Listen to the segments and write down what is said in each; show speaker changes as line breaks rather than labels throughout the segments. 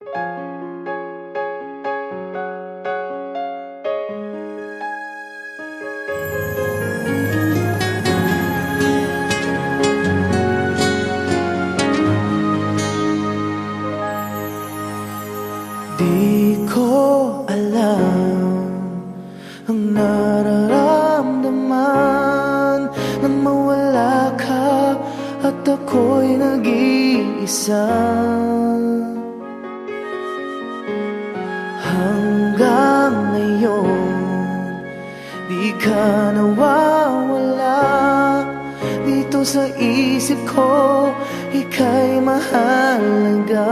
Di ko alam ang nararamdaman nang mawala ka at ako'y nag-iisa. Hanggang ngayon, di ka nawawala dito sa isip ko, ika'y mahalaga.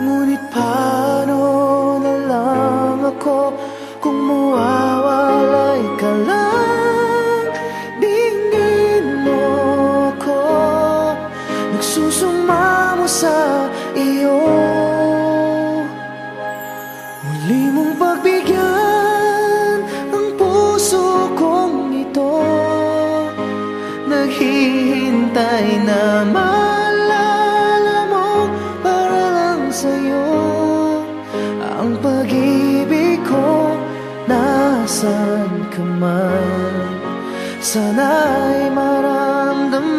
Ngunit paano na lang ako kung mawawalay ka lang? Dingin mo ako, nagsusumamo sa iyo. Muli mong pagbigyan ang puso kong ito, naghihintay na maalala mo para lang sa'yo ang pag-ibig ko. Nasaan ka man, sana'y maramdaman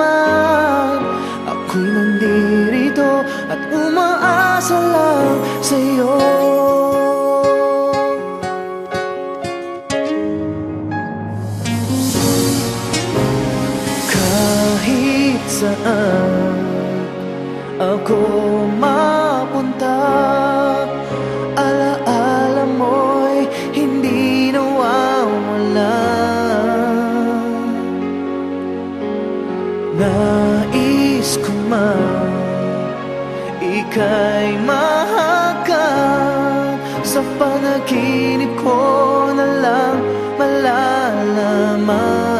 ako'y nandirito at umaasa lang sa'yo. Kahit saan ako mapunta, alaala mo'y hindi nawawala. Nais ko man ika'y mahagkan, sa panaginip ko na lang malalaman